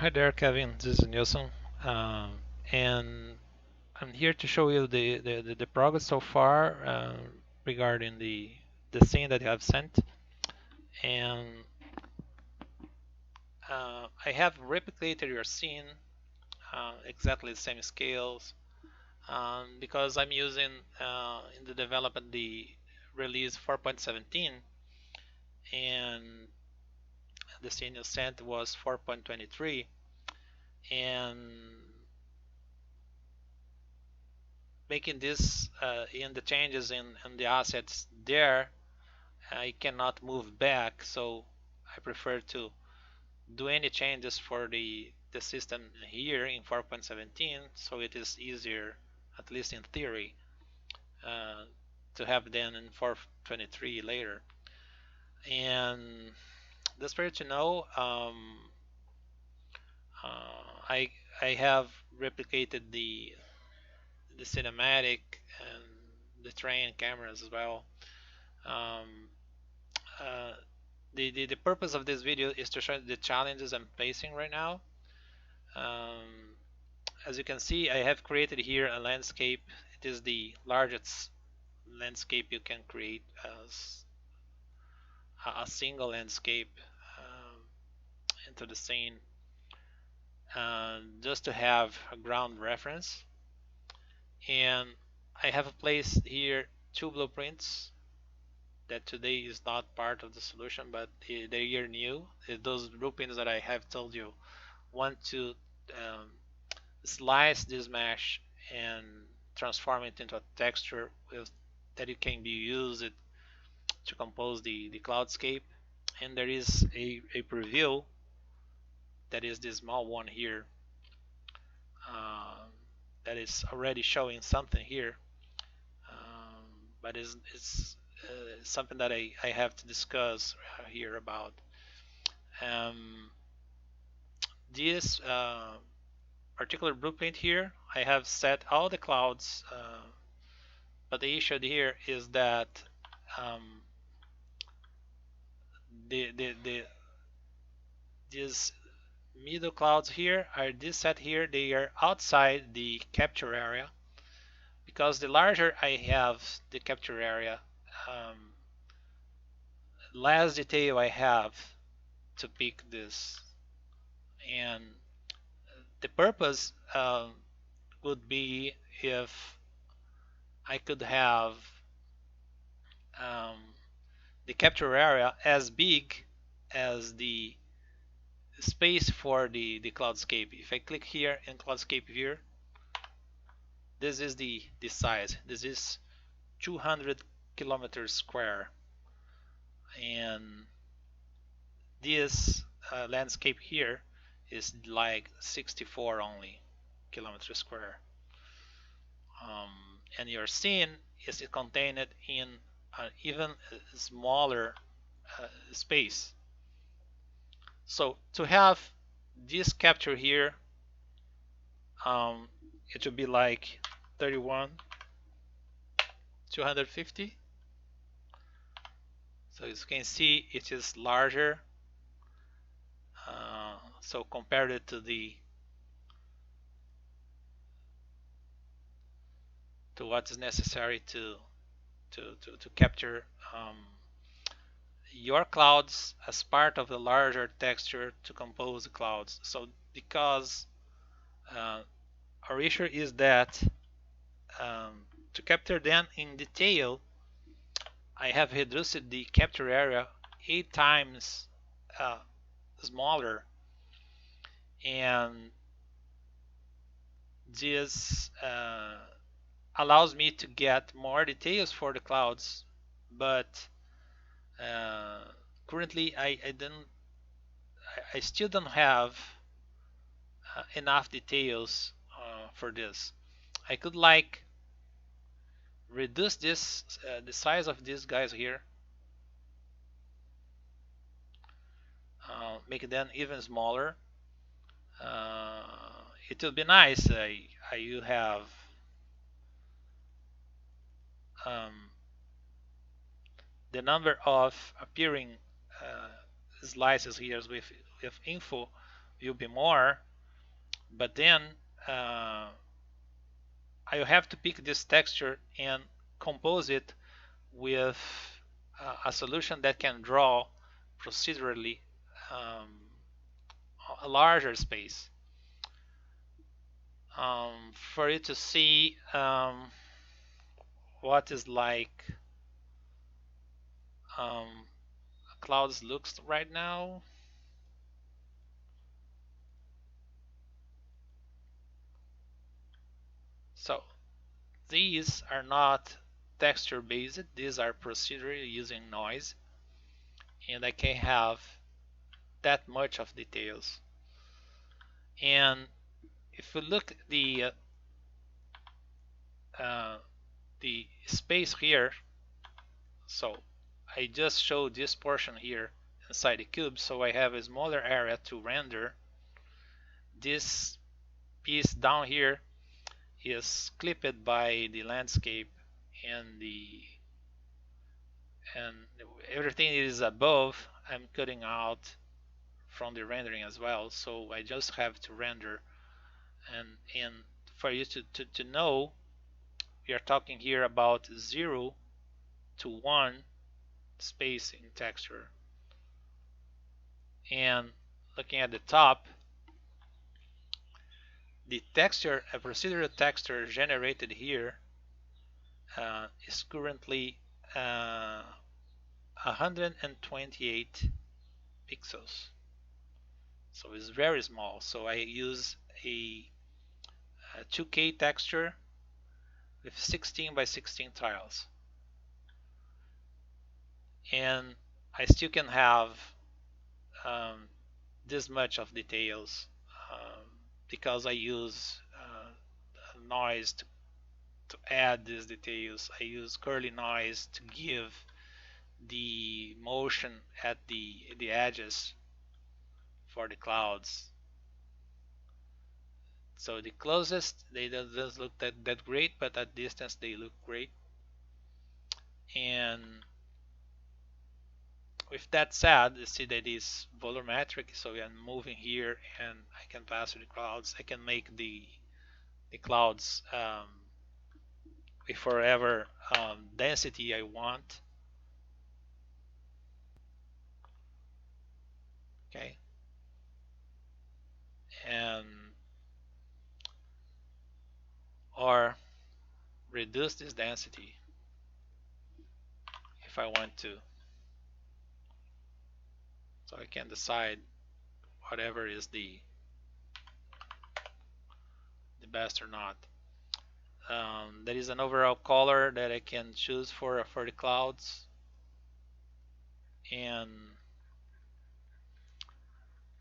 Hi there, Kevin. This is Nilsson, and I'm here to show you the progress so far regarding the scene that you have sent. And I have replicated your scene exactly the same scales because I'm using in the development the release 4.17, and the scene you sent was 4.23, and making this in the changes in the assets there, I cannot move back, so I prefer to do any changes for the system here in 4.17, so it is easier, at least in theory, uh, to have then in 4.23 later. And that's for you to know. I have replicated the cinematic and the train cameras as well. Um, uh, the purpose of this video is to show the challenges I'm facing right now. Um, as you can see, I have created here a landscape. It is the largest landscape you can create as a single landscape um, into the scene, just to have a ground reference. And I have placed here two blueprints that today is not part of the solution, but they are new. Those blueprints that I have told you want to um, slice this mesh and transform it into a texture that it can be used to compose the cloudscape. And there is a preview that is this small one here um, that is already showing something here, but something that I have to discuss here about. Um, this particular blueprint here, I have set all the clouds, but the issue here is that um, the these middle clouds here are this set here, they are outside the capture area, because the larger I have the capture area, um, less detail I have to pick this. And the purpose would be if I could have um, the capture area as big as the space for the cloudscape. If I click here in cloudscape viewer, this is the size. This is 200 kilometers square, and this landscape here is like 64 only kilometers square. And your scene is contained in an even smaller space. So to have this capture here, it would be like 31 250. So as you can see, it is larger. So compared it to what is necessary to capture your clouds as part of the larger texture to compose the clouds. So because our issue is that to capture them in detail, I have reduced the capture area 8 times smaller, and this allows me to get more details for the clouds, but uh, currently I still don't have enough details for this. I could like reduce this the size of these guys here, make them even smaller. Uh, it would be nice. You have um, the number of appearing slices here with info will be more, but then uh, I have to pick this texture and compose it with a solution that can draw procedurally um, a larger space for you to see what is like clouds looks right now. So these are not texture based, these are procedural using noise, and I can have that much of details. And if we look at the space here, so I just showed this portion here inside the cube, so I have a smaller area to render. This piece down here is clipped by the landscape, and and everything that is above I'm cutting out from the rendering as well, so I just have to render. And for you to know, we are talking here about 0 to 1 space in texture. And looking at the top, the texture, a procedural texture generated here is currently 128 pixels. So it's very small. So I use a 2K texture with 16 by 16 tiles. And I still can have um, this much of details because I use noise to add these details. I use curly noise to give the motion at the edges for the clouds. So the closest, they don't look that great, but at distance they look great. And with that said, you see that it's volumetric, so I'm moving here and I can pass through the clouds. I can make the clouds with whatever density I want. Okay, and or reduce this density if I want to. So I can decide whatever is the best or not. There is an overall color that I can choose for the clouds, and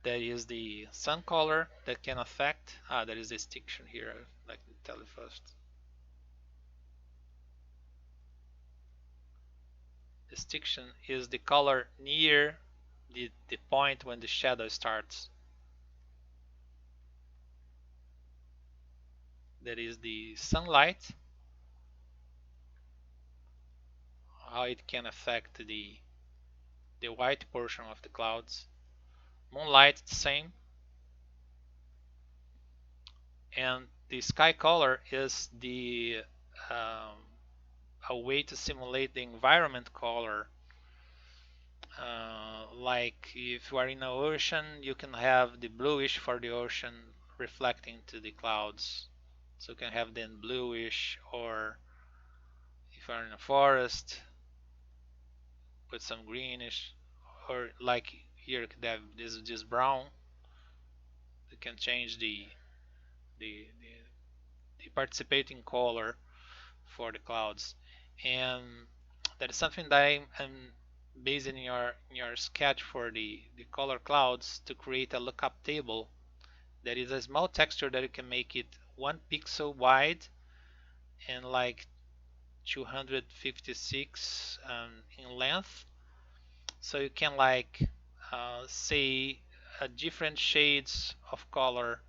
there is the sun color that can affect. There is a distinction here. I'd like to tell you first. Distinction is the color near the point when the shadow starts. That is the sunlight, how it can affect the white portion of the clouds. Moonlight, the same. And the sky color is the a way to simulate the environment color. Like if you are in the ocean, you can have the bluish for the ocean reflecting to the clouds. So you can have then bluish, or if you are in a forest, put some greenish, or like here this is just brown. You can change the, the participating color for the clouds. And that is something that I'm based in your sketch for the color clouds to create a lookup table. That is a small texture that you can make it 1 pixel wide and like 256 in length. So you can like say different shades of color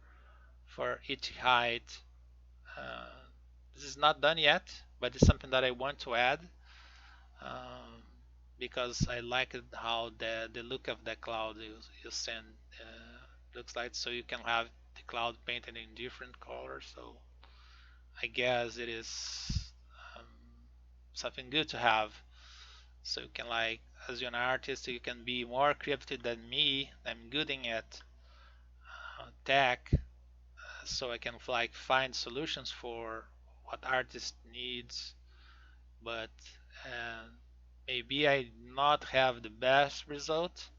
for each height. This is not done yet, but it's something that I want to add because I like how the look of the cloud you send looks like, so you can have the cloud painted in different colors. So I guess it is um, something good to have. So you can, like, as you're an artist, you can be more creative than me. I'm good at tech, so I can like find solutions for what artist needs. But uh, maybe I not have the best result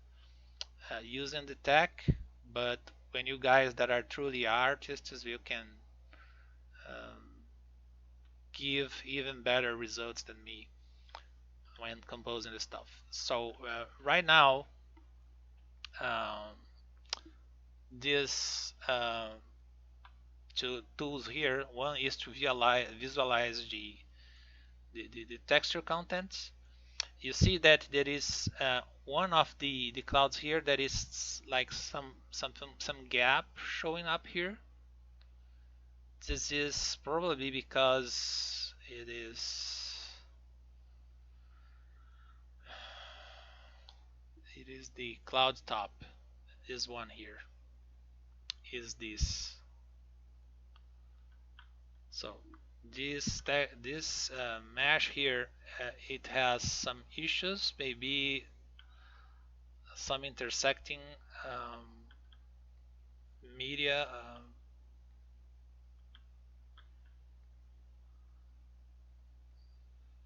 using the tech. But when you guys that are truly artists, you can um, give even better results than me when composing the stuff. So right now, um, these two tools here, one is to visualize the texture contents. You see that there is one of the clouds here that is like some gap showing up here. This is probably because it is the cloud top. This one here is this. So this mesh here, it has some issues, maybe some intersecting media,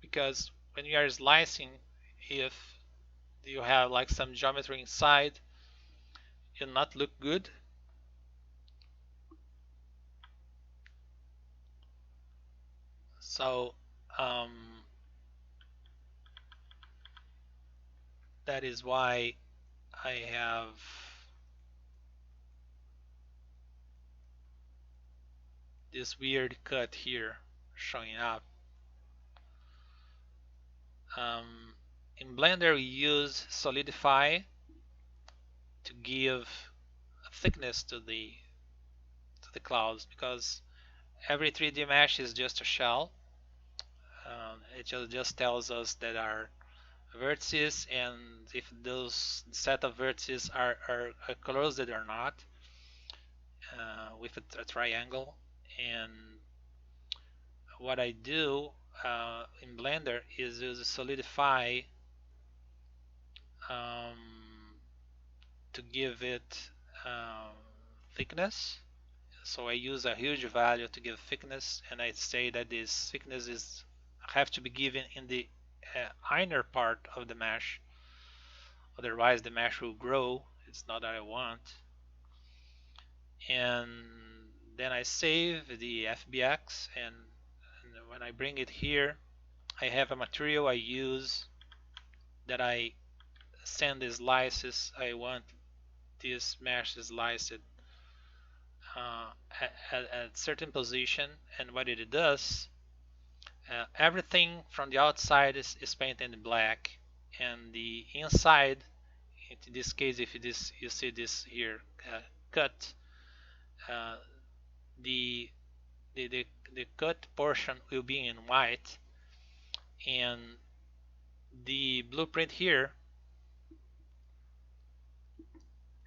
because when you are slicing, if you have like some geometry inside, it'll not look good. So that is why I have this weird cut here showing up. In Blender we use Solidify to give thickness to the clouds, because every 3D mesh is just a shell. It just tells us that our vertices, and if those set of vertices are closed or not with a triangle. And what I do in Blender is use Solidify to give it thickness. So I use a huge value to give thickness, and I say that this thickness is have to be given in the inner part of the mesh, otherwise the mesh will grow. It's not what I want. And then I save the FBX, and when I bring it here, I have a material I use that I send the slices. I want this mesh sliced at certain position, and what it does, everything from the outside is painted in black, and the inside, in this case, if this you see this here cut, uh, the, the cut portion will be in white, and the blueprint here,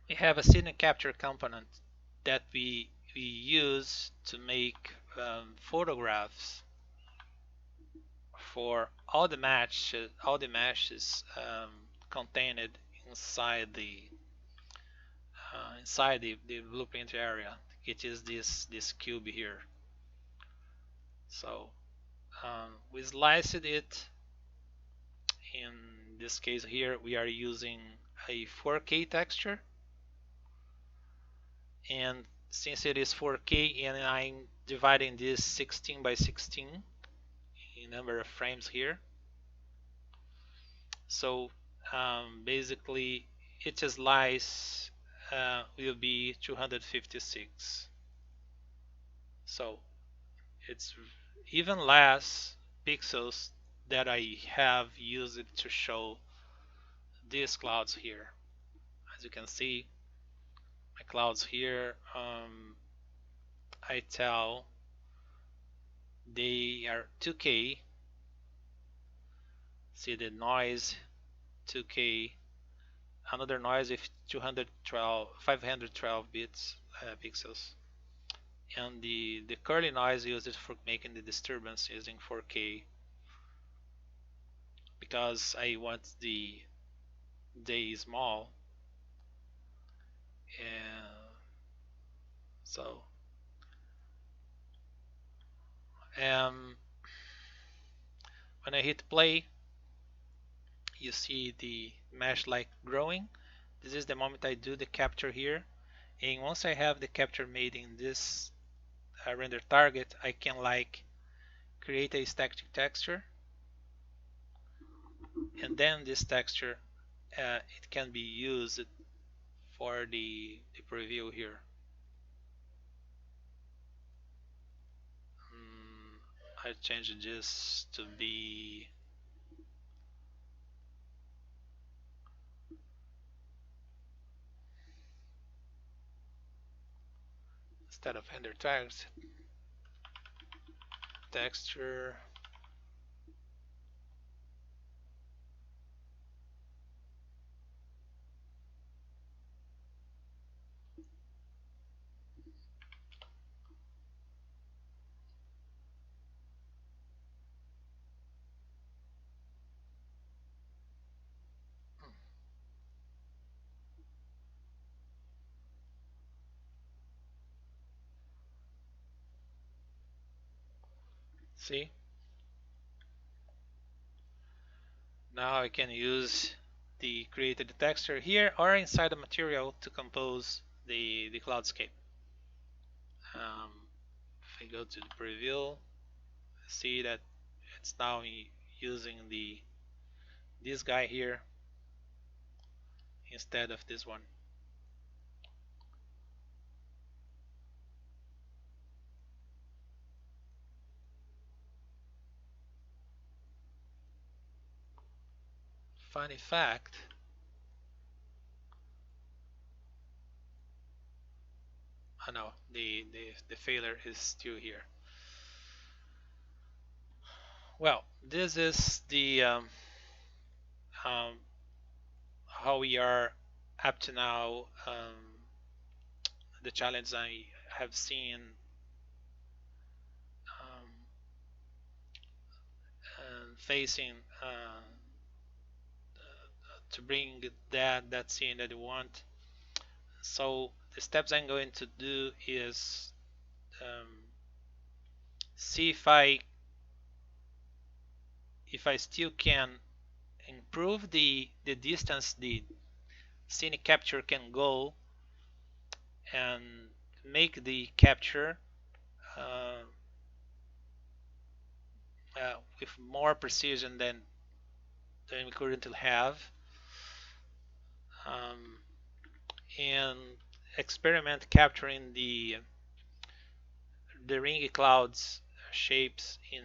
we have a scene capture component that we use to make photographs for all the meshes contained inside the blueprint area. It is this cube here. So we sliced it. In this case here, we are using a 4K texture, and since it is 4K and I'm dividing this 16 by 16 in number of frames here, so basically each slice will be 256. So it's even less pixels that I have used to show these clouds here. As you can see, my clouds here, I tell they are 2K. See the noise, 2K, another noise with 212, 512 bits pixels, and the curly noise used for making the disturbance using 4K because I want the day small, and so um, when I hit play, you see the mesh like growing. This is the moment I do the capture here, and once I have the capture made in this render target, I can like create a static texture, and then this texture it can be used for the preview here. I changed this to be instead of render tags, texture. See, now I can use the created texture here or inside the material to compose the cloudscape. If I go to the preview, see that it's now using this guy here instead of this one. Funny fact, oh no, the failure is still here. Well, this is the um, how we are up to now. The challenge I have seen um, facing to bring that scene that you want. So the steps I'm going to do is um, see if I still can improve the distance the scene capture can go and make the capture uh, with more precision than we currently have, um, and experiment capturing the ringy clouds shapes in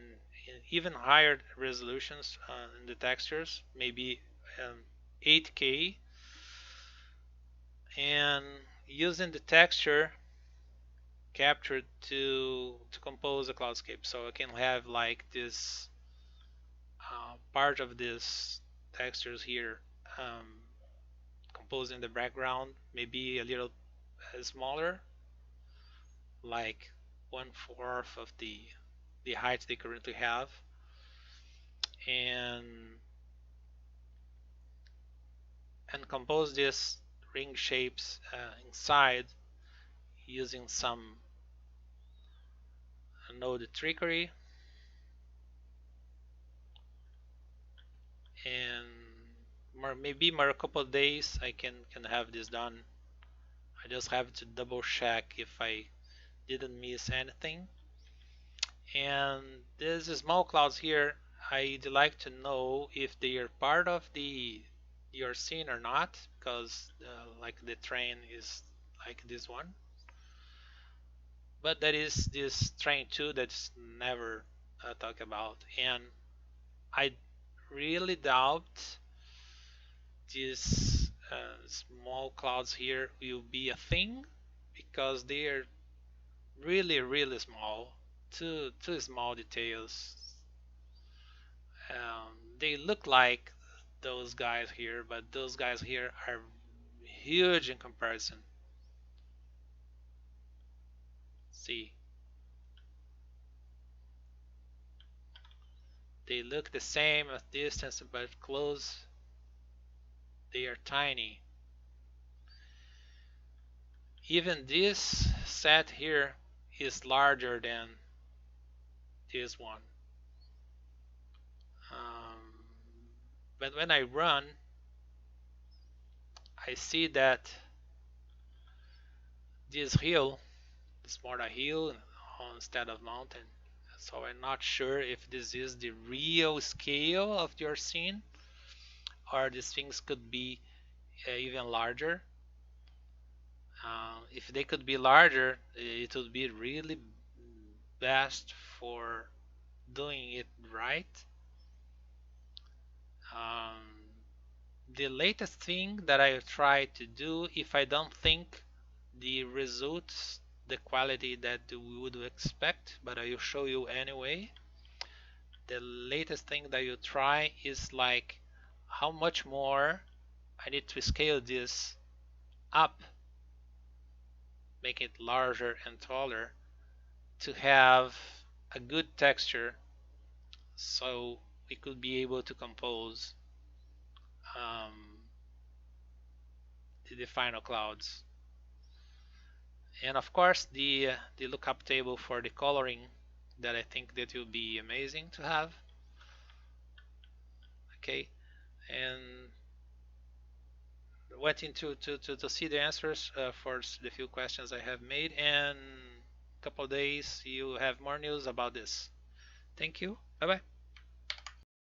even higher resolutions in the textures, maybe 8K, and using the texture captured to compose a cloudscape. So I can have like this part of this textures here composing the background, maybe a little smaller, like 1/4 of the height they currently have, and compose these ring shapes inside using some node trickery, and maybe more a couple of days I can have this done. I just have to double check if I didn't miss anything. And these small clouds here, I'd like to know if they are part of the your scene or not, because like the train is like this one, but there is this train too that's never talked about, and I really doubt these small clouds here will be a thing because they are really small, too small details. They look like those guys here, but those guys here are huge in comparison. See, they look the same at distance, but close they are tiny. Even this set here is larger than this one. Um, but when I run, I see that this hill is more a hill instead of mountain. So I'm not sure if this is the real scale of your scene or these things could be even larger. If they could be larger, it would be really best for doing it right. Um, the latest thing that I try to do, if I don't think the results, the quality that we would expect, but I will show you anyway. The latest thing that you try is like how much more I need to scale this up, make it larger and taller to have a good texture so we could be able to compose um, the final clouds. And of course the lookup table for the coloring that I think that will be amazing to have. Okay, and waiting to see the answers for the few questions I have made, and a couple of days you have more news about this. Thank you. Bye bye.